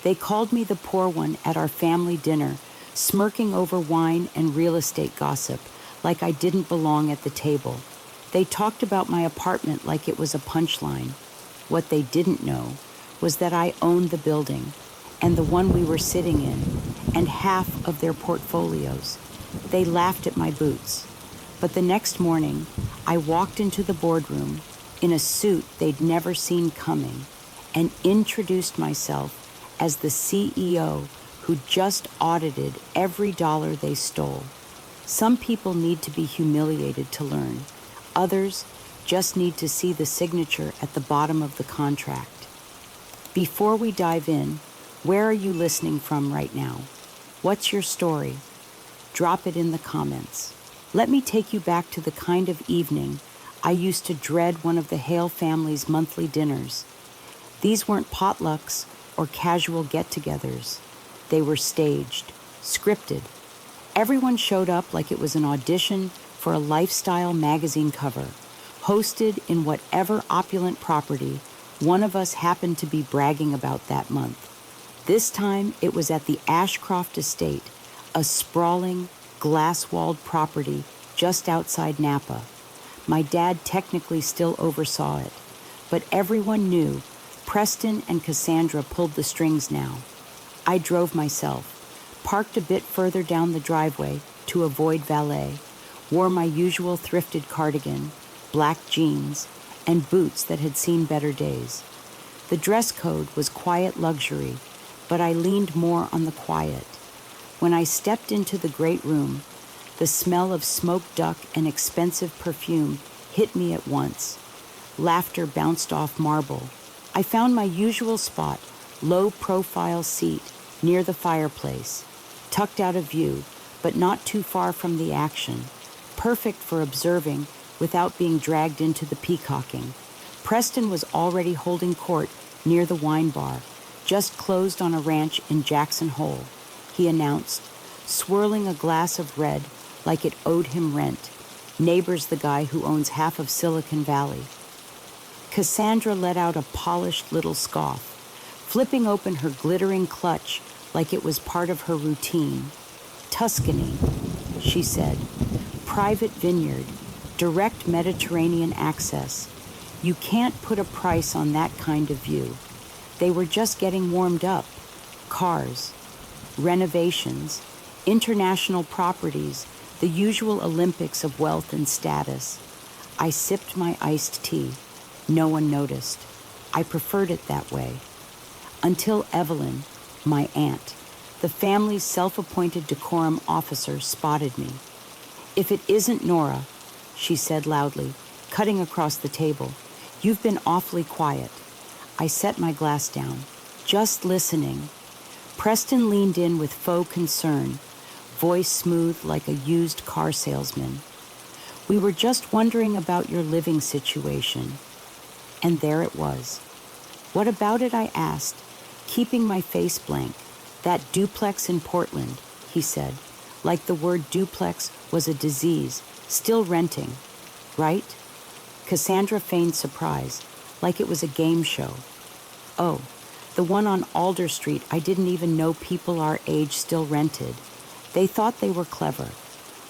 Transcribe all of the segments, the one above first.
They called me the poor one at our family dinner, smirking over wine and real estate gossip like I didn't belong at the table. They talked about my apartment like it was a punchline. What they didn't know was that I owned the building and the one we were sitting in and half of their portfolios. They laughed at my boots. But the next morning, I walked into the boardroom in a suit they'd never seen coming and introduced myself as the CEO who just audited every dollar they stole. Some people need to be humiliated to learn. Others just need to see the signature at the bottom of the contract. Before we dive in, where are you listening from right now? What's your story? Drop it in the comments. Let me take you back to the kind of evening I used to dread one of the Hale family's monthly dinners. These weren't potlucks or casual get-togethers. They were staged, scripted. Everyone showed up like it was an audition for a lifestyle magazine cover, hosted in whatever opulent property one of us happened to be bragging about that month. This time it was at the Ashcroft Estate, a sprawling, glass-walled property just outside Napa. My dad technically still oversaw it, but everyone knew Preston and Cassandra pulled the strings now. I drove myself, parked a bit further down the driveway to avoid valet, wore my usual thrifted cardigan, black jeans, and boots that had seen better days. The dress code was quiet luxury, but I leaned more on the quiet. When I stepped into the great room, the smell of smoked duck and expensive perfume hit me at once. Laughter bounced off marble. I found my usual spot, low-profile seat near the fireplace, tucked out of view, but not too far from the action, perfect for observing without being dragged into the peacocking. Preston was already holding court near the wine bar, just closed on a ranch in Jackson Hole, he announced, swirling a glass of red like it owed him rent. Neighbor's the guy who owns half of Silicon Valley. Cassandra let out a polished little scoff, flipping open her glittering clutch like it was part of her routine. Tuscany, she said. Private vineyard, direct Mediterranean access. You can't put a price on that kind of view. They were just getting warmed up. Cars, renovations, international properties, the usual Olympics of wealth and status. I sipped my iced tea. No one noticed. I preferred it that way. Until Evelyn, my aunt, the family's self-appointed decorum officer, spotted me. "If it isn't Nora," she said loudly, cutting across the table, "you've been awfully quiet." I set my glass down, just listening. Preston leaned in with faux concern, voice smooth like a used car salesman. "We were just wondering about your living situation." And there it was. "What about it?" I asked, keeping my face blank. "That duplex in Portland," he said, like the word duplex was a disease, still renting, right? Cassandra feigned surprise, like it was a game show. "Oh, the one on Alder Street I didn't even know people our age still rented." They thought they were clever.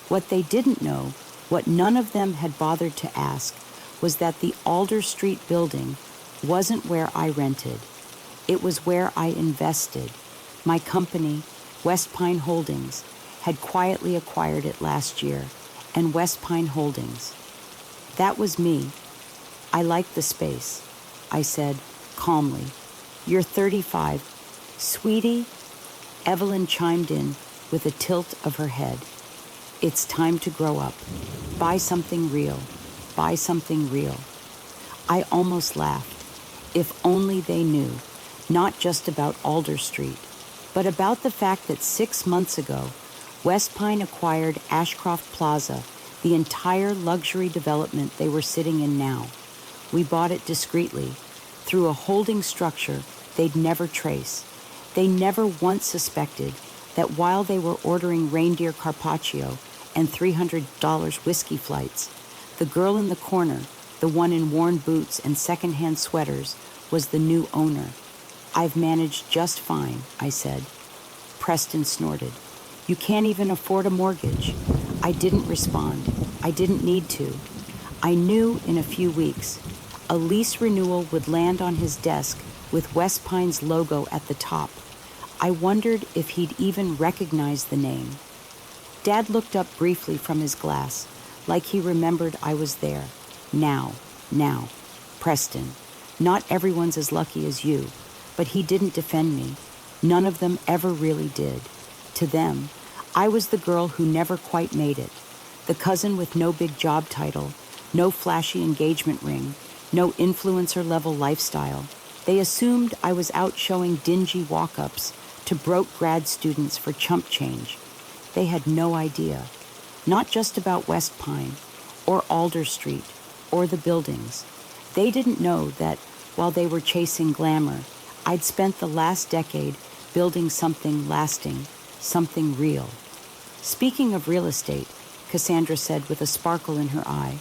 What they didn't know, what none of them had bothered to ask, was that the Alder Street building wasn't where I rented. It was where I invested. My company, West Pine Holdings, had quietly acquired it last year, and West Pine Holdings. That was me. "I like the space," I said calmly. "You're 35. Sweetie," Evelyn chimed in with a tilt of her head. "It's time to grow up. Buy something real. Buy something real." I almost laughed. If only they knew, not just about Alder Street, but about the fact that 6 months ago, West Pine acquired Ashcroft Plaza, the entire luxury development they were sitting in now. We bought it discreetly, through a holding structure they'd never trace. They never once suspected that while they were ordering reindeer carpaccio and $300 whiskey flights, the girl in the corner, the one in worn boots and secondhand sweaters, was the new owner. I've managed just fine, I said. Preston snorted. You can't even afford a mortgage. I didn't respond. I didn't need to. I knew in a few weeks a lease renewal would land on his desk with West Pine's logo at the top. I wondered if he'd even recognize the name. Dad looked up briefly from his glass, like he remembered I was there. Now. Preston, not everyone's as lucky as you, but he didn't defend me. None of them ever really did. To them, I was the girl who never quite made it, the cousin with no big job title, no flashy engagement ring, no influencer-level lifestyle. They assumed I was out showing dingy walk-ups to broke grad students for chump change. They had no idea, not just about West Pine, or Alder Street, or the buildings. They didn't know that, while they were chasing glamour, I'd spent the last decade building something lasting, something real. Speaking of real estate, Cassandra said with a sparkle in her eye,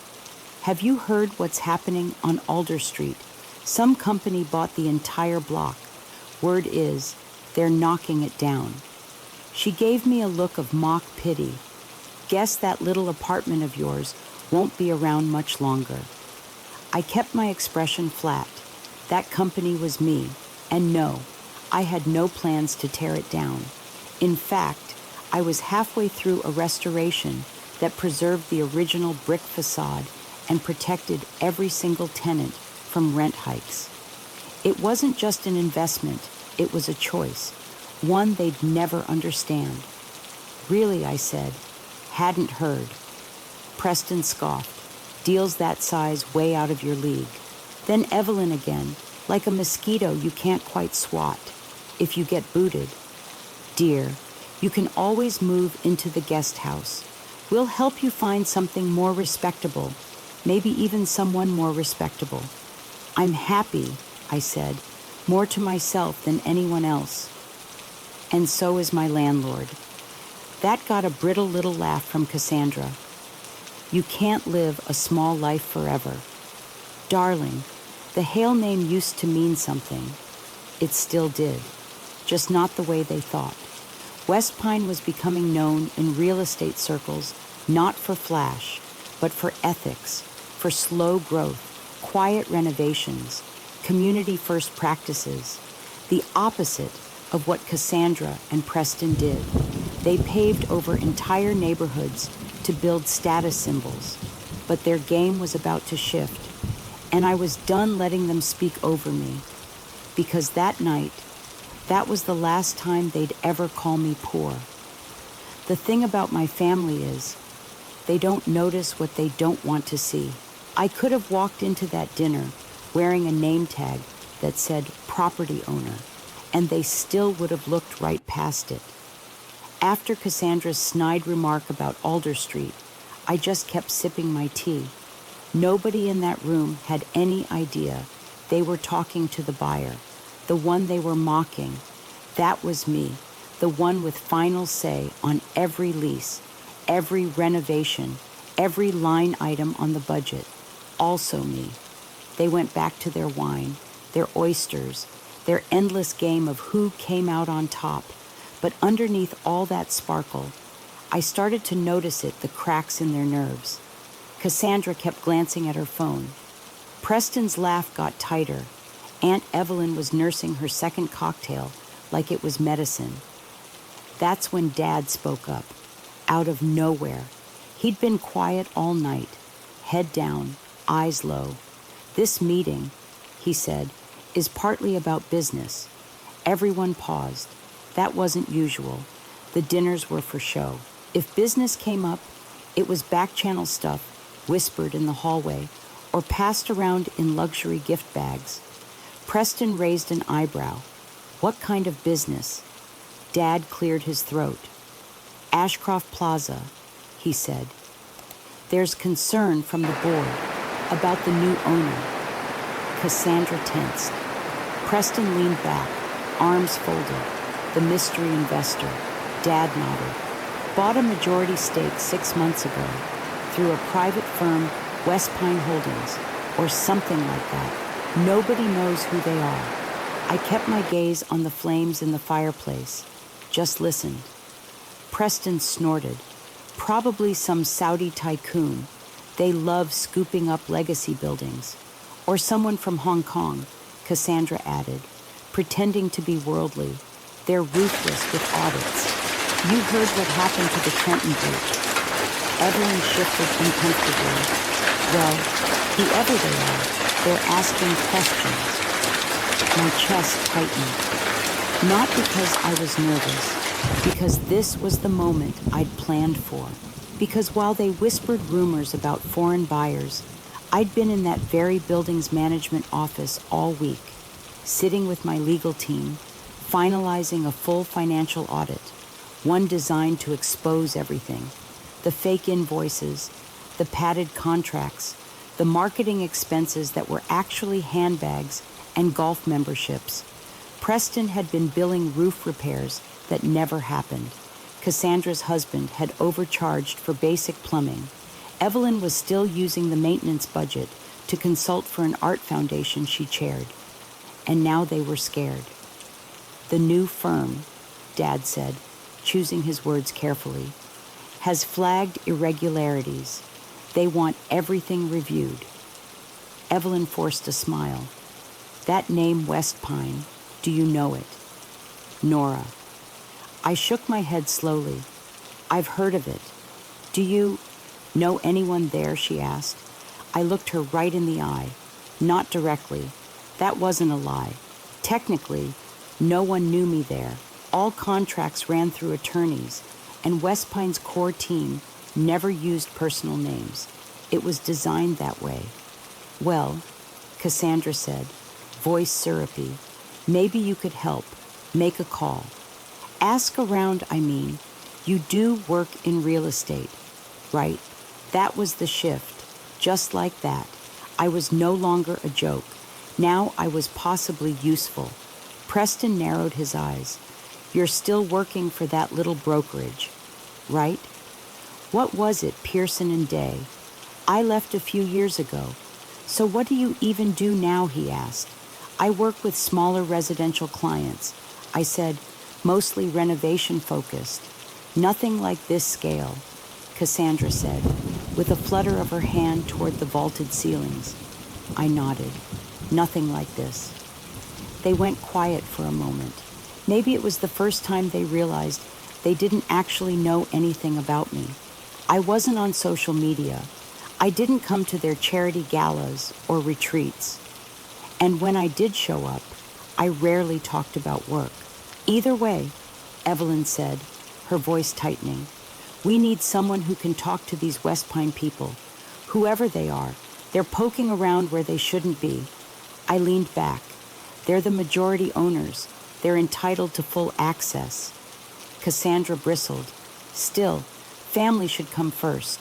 have you heard what's happening on Alder Street? Some company bought the entire block. Word is, they're knocking it down. She gave me a look of mock pity. Guess that little apartment of yours won't be around much longer. I kept my expression flat. That company was me, and no, I had no plans to tear it down. In fact, I was halfway through a restoration that preserved the original brick facade and protected every single tenant from rent hikes. It wasn't just an investment, it was a choice, one they'd never understand. Really, I said, hadn't heard. Preston scoffed. Deals that size way out of your league. Then Evelyn again, like a mosquito you can't quite swat. If you get booted. Dear, you can always move into the guest house. We'll help you find something more respectable, maybe even someone more respectable. I'm happy, I said, more to myself than anyone else. And so is my landlord. That got a brittle little laugh from Cassandra. You can't live a small life forever. Darling, the Hale name used to mean something. It still did, just not the way they thought. West Pine was becoming known in real estate circles not for flash, but for ethics, for slow growth, quiet renovations, community-first practices, the opposite of what Cassandra and Preston did. They paved over entire neighborhoods to build status symbols, but their game was about to shift, and I was done letting them speak over me, because that night, that was the last time they'd ever call me poor. The thing about my family is, they don't notice what they don't want to see. I could have walked into that dinner wearing a name tag that said property owner, and they still would have looked right past it. After Cassandra's snide remark about Alder Street, I just kept sipping my tea. Nobody in that room had any idea they were talking to the buyer, the one they were mocking. That was me, the one with final say on every lease, every renovation, every line item on the budget. Also me. They went back to their wine, their oysters, their endless game of who came out on top. But underneath all that sparkle, I started to notice the cracks in their nerves. Cassandra kept glancing at her phone. Preston's laugh got tighter. Aunt Evelyn was nursing her second cocktail like it was medicine. That's when Dad spoke up, out of nowhere. He'd been quiet all night, head down, eyes low. This meeting, he said, is partly about business. Everyone paused. That wasn't usual. The dinners were for show. If business came up, it was back-channel stuff, whispered in the hallway, or passed around in luxury gift bags. Preston raised an eyebrow. What kind of business? Dad cleared his throat. Ashcroft Plaza, he said. There's concern from the board about the new owner. Cassandra tensed. Preston leaned back, arms folded. The mystery investor. Dad nodded. Bought a majority stake 6 months ago through a private firm, West Pine Holdings, or something like that. Nobody knows who they are. I kept my gaze on the flames in the fireplace, just listened. Preston snorted. Probably some Saudi tycoon. They love scooping up legacy buildings. Or someone from Hong Kong, Cassandra added, pretending to be worldly. They're ruthless with audits. You heard what happened to the Trenton Bridge. Evelyn shifted uncomfortably. Well, whoever they are, they're asking questions. My chest tightened. Not because I was nervous, because this was the moment I'd planned for. Because while they whispered rumors about foreign buyers, I'd been in that very building's management office all week, sitting with my legal team, finalizing a full financial audit, one designed to expose everything. The fake invoices, the padded contracts, the marketing expenses that were actually handbags and golf memberships. Preston had been billing roof repairs that never happened. Cassandra's husband had overcharged for basic plumbing. Evelyn was still using the maintenance budget to consult for an art foundation she chaired. And now they were scared. The new firm, Dad said, choosing his words carefully, has flagged irregularities. They want everything reviewed. Evelyn forced a smile. That name West Pine, do you know it? Nora. I shook my head slowly. I've heard of it. Do you know anyone there, she asked. I looked her right in the eye. Not directly. That wasn't a lie. Technically, no one knew me there. All contracts ran through attorneys, and West Pine's core team never used personal names. It was designed that way. Well, Cassandra said, voice syrupy, maybe you could help. Make a call. Ask around, I mean. You do work in real estate, right? That was the shift. Just like that. I was no longer a joke. Now I was possibly useful. Preston narrowed his eyes. You're still working for that little brokerage, right? What was it, Pearson and Day? I left a few years ago. So what do you even do now, he asked. I work with smaller residential clients. I said, mostly renovation-focused. Nothing like this scale, Cassandra said, with a flutter of her hand toward the vaulted ceilings. I nodded. Nothing like this. They went quiet for a moment. Maybe it was the first time they realized they didn't actually know anything about me. I wasn't on social media. I didn't come to their charity galas or retreats. And when I did show up, I rarely talked about work. Either way, Evelyn said, her voice tightening, we need someone who can talk to these West Pine people. Whoever they are, they're poking around where they shouldn't be. I leaned back. They're the majority owners. They're entitled to full access. Cassandra bristled. Still, family should come first.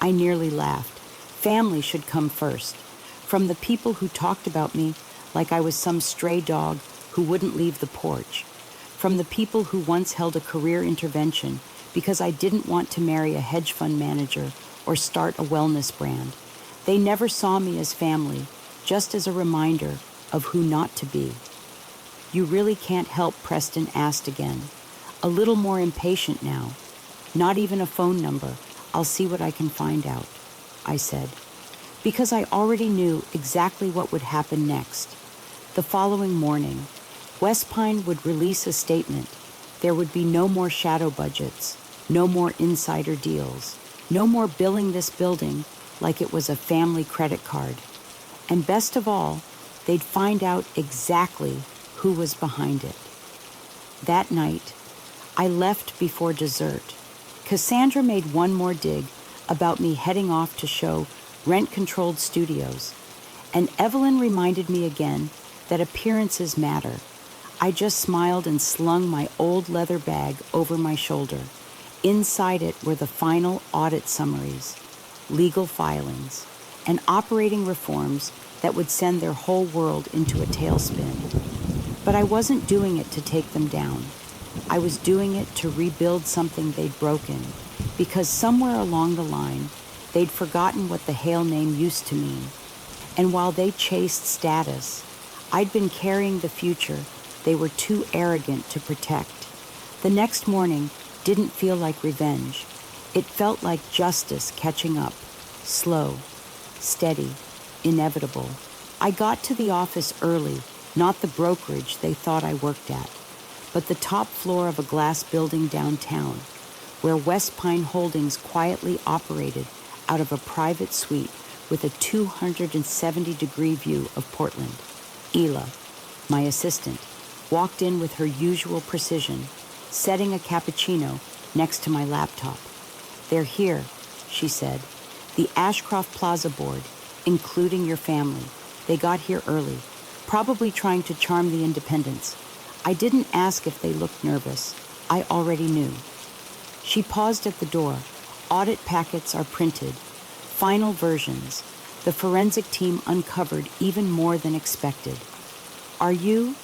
I nearly laughed. Family should come first. From the people who talked about me like I was some stray dog who wouldn't leave the porch. From the people who once held a career intervention because I didn't want to marry a hedge fund manager or start a wellness brand. They never saw me as family, just as a reminder of who not to be. You really can't help, Preston asked again. A little more impatient now. Not even a phone number. I'll see what I can find out, I said. Because I already knew exactly what would happen next. The following morning, West Pine would release a statement. There would be no more shadow budgets, no more insider deals, no more billing this building like it was a family credit card. And best of all, they'd find out exactly who was behind it. That night, I left before dessert. Cassandra made one more dig about me heading off to show rent-controlled studios, and Evelyn reminded me again that appearances matter. I just smiled and slung my old leather bag over my shoulder. Inside it were the final audit summaries, legal filings, and operating reforms that would send their whole world into a tailspin. But I wasn't doing it to take them down. I was doing it to rebuild something they'd broken, because somewhere along the line, they'd forgotten what the Hale name used to mean. And while they chased status, I'd been carrying the future they were too arrogant to protect. The next morning didn't feel like revenge. It felt like justice catching up, slow, steady, inevitable. I got to the office early, not the brokerage they thought I worked at, but the top floor of a glass building downtown, where West Pine Holdings quietly operated out of a private suite with a 270-degree view of Portland. Ela, my assistant, walked in with her usual precision, setting a cappuccino next to my laptop. "They're here," she said. "The Ashcroft Plaza board, including your family. They got here early, probably trying to charm the independents. I didn't ask if they looked nervous. I already knew." She paused at the door. Audit packets are printed. Final versions. The forensic team uncovered even more than expected. "Are you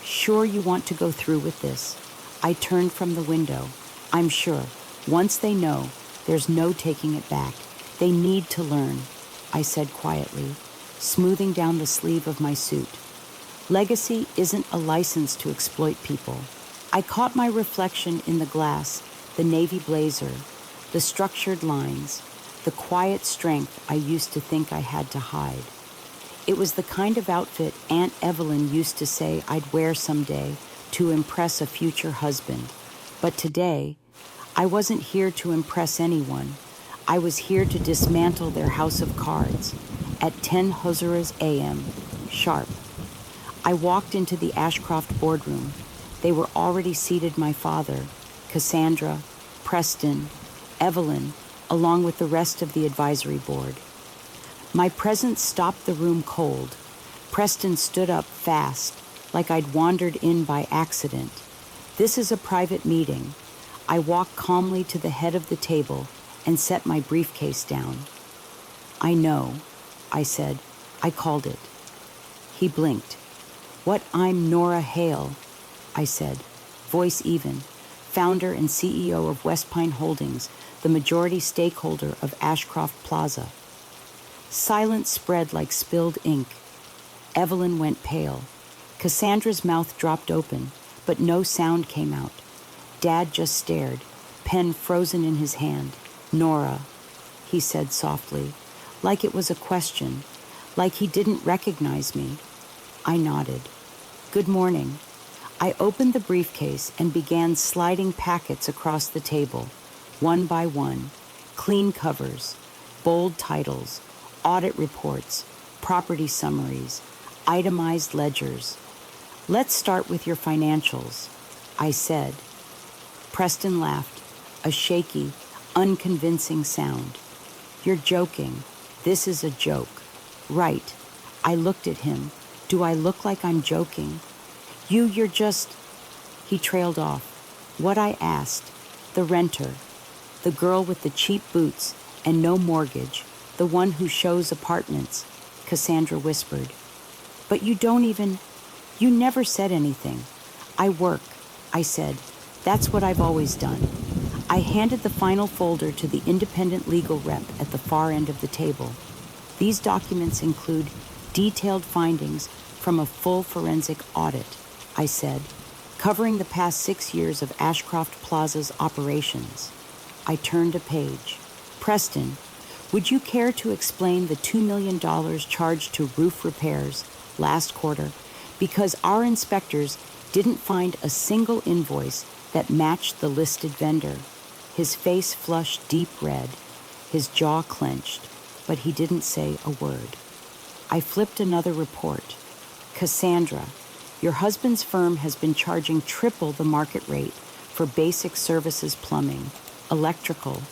sure you want to go through with this?" I turned from the window. "I'm sure. Once they know, there's no taking it back. They need to learn," I said quietly, smoothing down the sleeve of my suit. Legacy isn't a license to exploit people. I caught my reflection in the glass, the navy blazer, the structured lines, the quiet strength I used to think I had to hide. It was the kind of outfit Aunt Evelyn used to say I'd wear someday to impress a future husband. But today, I wasn't here to impress anyone. I was here to dismantle their house of cards at 10 Huzuras a.m. sharp. I walked into the Ashcroft boardroom. They were already seated: my father, Cassandra, Preston, Evelyn, along with the rest of the advisory board. My presence stopped the room cold. Preston stood up fast, like I'd wandered in by accident. "This is a private meeting." I walked calmly to the head of the table and set my briefcase down. "I know," I said. "I called it." He blinked. "What I'm Nora Hale," I said, voice even, founder and CEO of West Pine Holdings, the majority stakeholder of Ashcroft Plaza. Silence spread like spilled ink. Evelyn went pale. Cassandra's mouth dropped open, but no sound came out. Dad just stared, pen frozen in his hand. "Nora," he said softly, like it was a question, like he didn't recognize me. I nodded. "Good morning." I opened the briefcase and began sliding packets across the table, one by one. Clean covers, bold titles, audit reports, property summaries, itemized ledgers. "Let's start with your financials," I said. Preston laughed, a shaky, unconvincing sound. "You're joking. This is a joke." "Right." I looked at him. "Do I look like I'm joking?" You're just..." He trailed off. What I asked, the renter, the girl with the cheap boots and no mortgage, the one who shows apartments, Cassandra whispered. "But you never said anything." "I work," I said. "That's what I've always done." I handed the final folder to the independent legal rep at the far end of the table. "These documents include detailed findings from a full forensic audit," I said, "covering the past 6 years of Ashcroft Plaza's operations." I turned a page. "Preston, would you care to explain the $2 million charged to roof repairs last quarter because our inspectors didn't find a single invoice that matched the listed vendor?" His face flushed deep red, his jaw clenched, but he didn't say a word. I flipped another report. "Cassandra, your husband's firm has been charging triple the market rate for basic services: plumbing, electrical,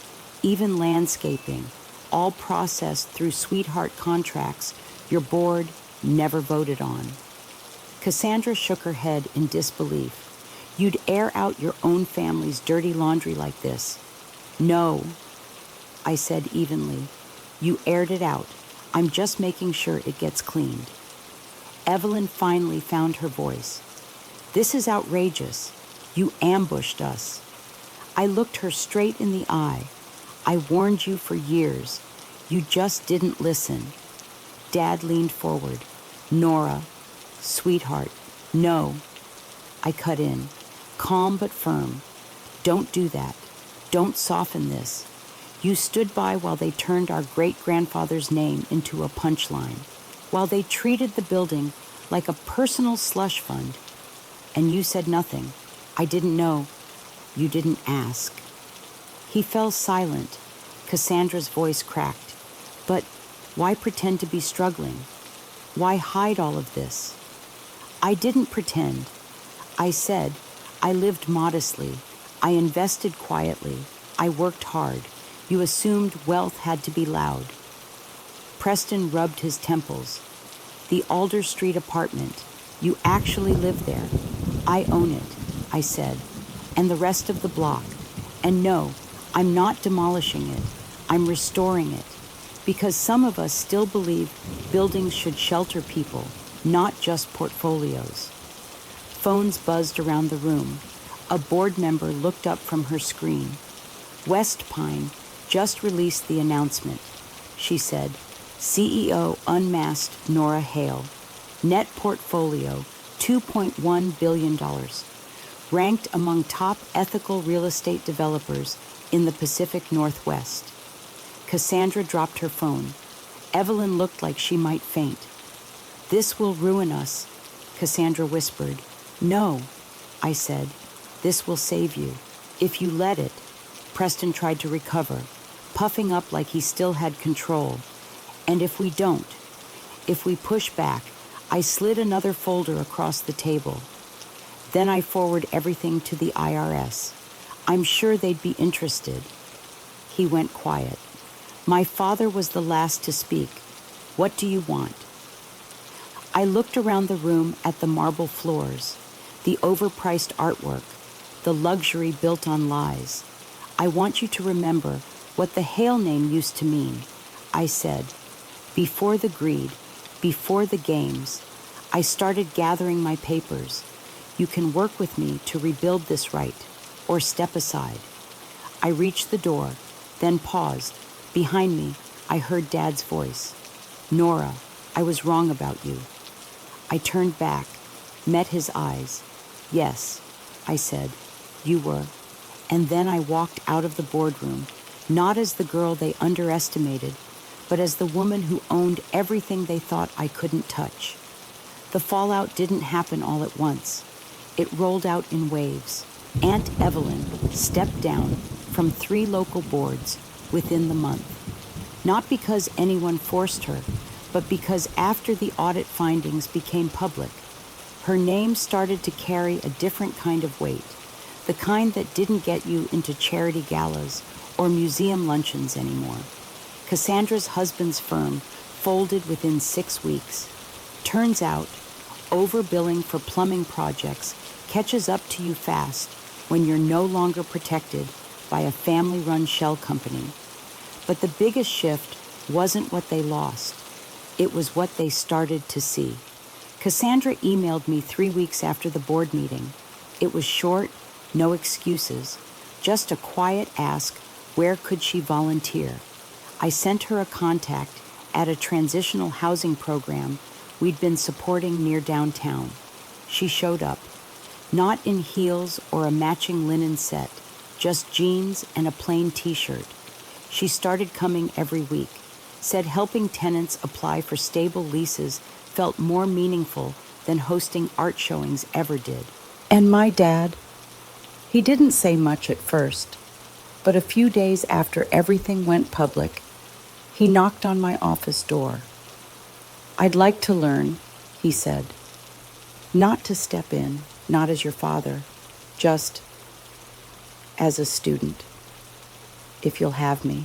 even landscaping, all processed through sweetheart contracts your board never voted on." Cassandra shook her head in disbelief. "You'd air out your own family's dirty laundry like this." "No," I said evenly. "You aired it out. I'm just making sure it gets cleaned." Evelyn finally found her voice. "This is outrageous. You ambushed us." I looked her straight in the eye. "I warned you for years. You just didn't listen." Dad leaned forward. "Nora, Sweetheart, no. I cut in, calm but firm. Don't do that. Don't soften this. You stood by while they turned our great-grandfather's name into a punchline, while they treated the building like a personal slush fund. And you said nothing. I didn't know. You didn't ask. He fell silent. Cassandra's voice cracked. But why pretend to be struggling? Why hide all of this? I didn't pretend. I said, I lived modestly. I invested quietly. I worked hard. You assumed wealth had to be loud. Preston rubbed his temples. The Alder Street apartment. You actually live there. I own it, I said. And the rest of the block. And no, I'm not demolishing it. I'm restoring it. Because some of us still believe buildings should shelter people, not just portfolios. Phones buzzed around the room. A board member looked up from her screen. West Pine just released the announcement. She said, CEO unmasked Nora Hale. Net portfolio, $2.1 billion. Ranked among top ethical real estate developers in the Pacific Northwest. Cassandra dropped her phone. Evelyn looked like she might faint. This will ruin us, Cassandra whispered. No, I said. This will save you. If you let it. Preston tried to recover, puffing up like he still had control. And if we don't, if we push back, I slid another folder across the table. Then I forward everything to the IRS. I'm sure they'd be interested. He went quiet. My father was the last to speak. What do you want? I looked around the room at the marble floors, the overpriced artwork, the luxury built on lies. I want you to remember what the Hale name used to mean. I said, before the greed, before the games, I started gathering my papers. You can work with me to rebuild this right, or step aside. I reached the door, then paused. Behind me, I heard Dad's voice. Nora, I was wrong about you. I turned back, met his eyes. Yes, I said, you were. And then I walked out of the boardroom, not as the girl they underestimated, but as the woman who owned everything they thought I couldn't touch. The fallout didn't happen all at once. It rolled out in waves. Aunt Evelyn stepped down from 3 local boards within the month. Not because anyone forced her, but because after the audit findings became public, her name started to carry a different kind of weight, the kind that didn't get you into charity galas or museum luncheons anymore. Cassandra's husband's firm folded within 6 weeks. Turns out, overbilling for plumbing projects catches up to you fast when you're no longer protected by a family-run shell company. But the biggest shift wasn't what they lost. It was what they started to see. Cassandra emailed me 3 weeks after the board meeting. It was short, no excuses, just a quiet ask, where could she volunteer? I sent her a contact at a transitional housing program we'd been supporting near downtown. She showed up, not in heels or a matching linen set, just jeans and a plain t-shirt. She started coming every week, said helping tenants apply for stable leases felt more meaningful than hosting art showings ever did. And my dad, he didn't say much at first, but a few days after everything went public, he knocked on my office door. I'd like to learn, he said. Not to step in, not as your father, just as a student, if you'll have me.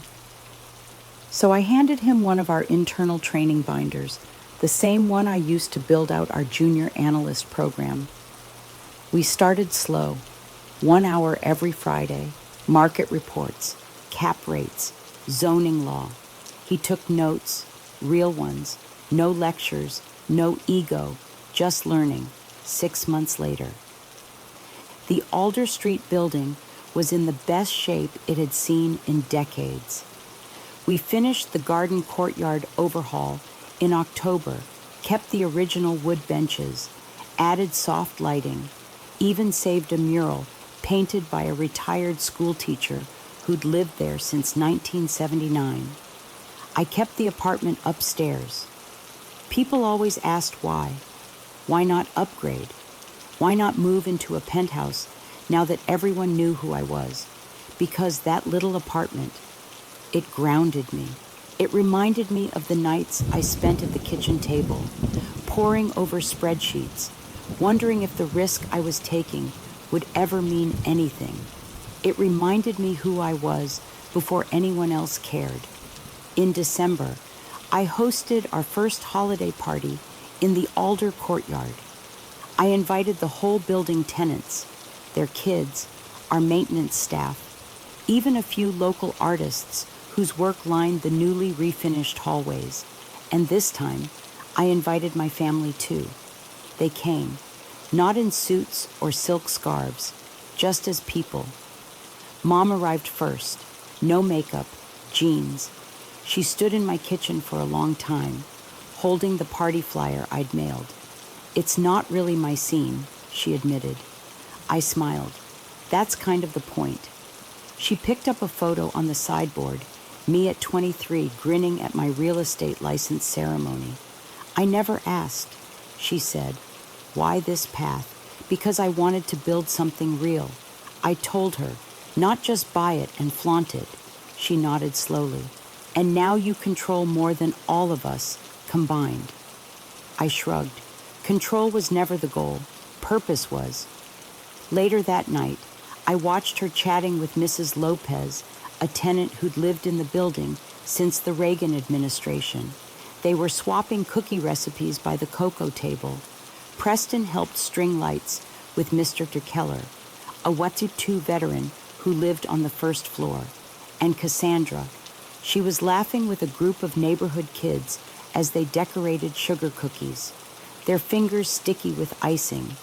So I handed him one of our internal training binders, the same one I used to build out our junior analyst program. We started slow, 1 hour every Friday, market reports, cap rates, zoning law. He took notes, real ones, no lectures, no ego, just learning. 6 months later. The Alder Street building was in the best shape it had seen in decades. We finished the garden courtyard overhaul in October kept the original wood benches, added soft lighting, even saved a mural painted by a retired school teacher who'd lived there since 1979. I kept the apartment upstairs. People always asked why. Why not upgrade? Why not move into a penthouse now that everyone knew who I was? Because that little apartment, it grounded me. It reminded me of the nights I spent at the kitchen table, poring over spreadsheets, wondering if the risk I was taking would ever mean anything. It reminded me who I was before anyone else cared. In December, I hosted our first holiday party in the Alder courtyard. I invited the whole building tenants, their kids, our maintenance staff, even a few local artists whose work lined the newly refinished hallways. And this time, I invited my family too. They came, not in suits or silk scarves, just as people. Mom arrived first, no makeup, jeans. She stood in my kitchen for a long time, holding the party flyer I'd mailed. "It's not really my scene," she admitted. I smiled. That's kind of the point. She picked up a photo on the sideboard, me at 23 grinning at my real estate license ceremony. "I never asked," she said. "Why this path? Because I wanted to build something real." I told her, "Not just buy it and flaunt it." She nodded slowly. "And now you control more than all of us combined." I shrugged. Control was never the goal. Purpose was. Later that night, I watched her chatting with Mrs. Lopez, a tenant who'd lived in the building since the Reagan administration. They were swapping cookie recipes by the cocoa table. Preston helped string lights with Mr. DeKellar, a Watutu veteran who lived on the first floor, and Cassandra. She was laughing with a group of neighborhood kids as they decorated sugar cookies, their fingers sticky with icing.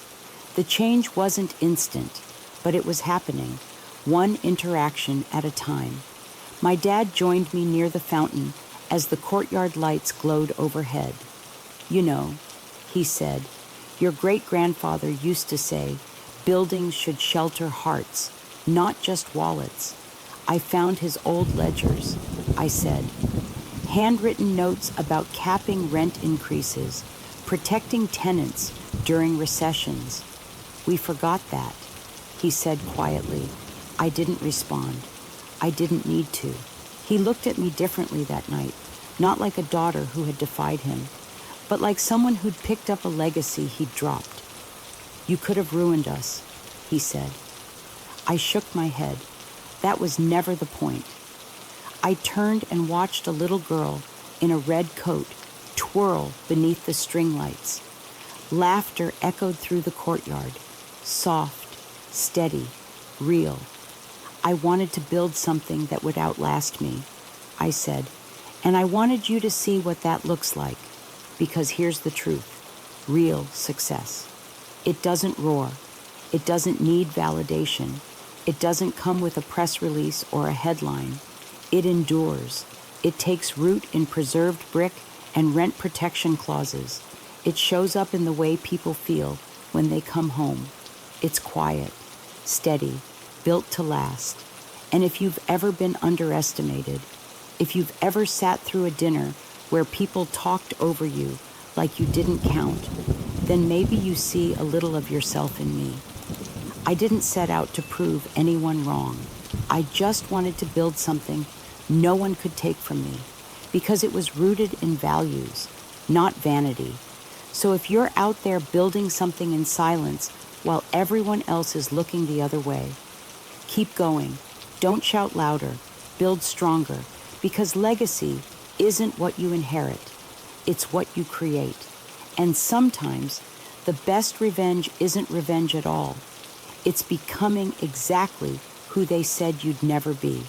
The change wasn't instant, but it was happening, one interaction at a time. My dad joined me near the fountain as the courtyard lights glowed overhead. "You know," he said, "your great-grandfather used to say, buildings should shelter hearts, not just wallets." I found his old ledgers, I said. Handwritten notes about capping rent increases, protecting tenants during recessions. "We forgot that," he said quietly. I didn't respond. I didn't need to. He looked at me differently that night, not like a daughter who had defied him, but like someone who'd picked up a legacy he'd dropped. "You could have ruined us," he said. I shook my head. That was never the point. I turned and watched a little girl in a red coat twirl beneath the string lights. Laughter echoed through the courtyard, soft, steady, real. "I wanted to build something that would outlast me," I said, "and I wanted you to see what that looks like, because here's the truth, real success. It doesn't roar. It doesn't need validation. It doesn't come with a press release or a headline. It endures. It takes root in preserved brick and rent protection clauses. It shows up in the way people feel when they come home. It's quiet, steady, built to last. And if you've ever been underestimated, if you've ever sat through a dinner where people talked over you like you didn't count, then maybe you see a little of yourself in me. I didn't set out to prove anyone wrong. I just wanted to build something no one could take from me, because it was rooted in values, not vanity. So if you're out there building something in silence while everyone else is looking the other way, keep going. Don't shout louder. Build stronger, because legacy isn't what you inherit. It's what you create. And sometimes the best revenge isn't revenge at all. It's becoming exactly who they said you'd never be.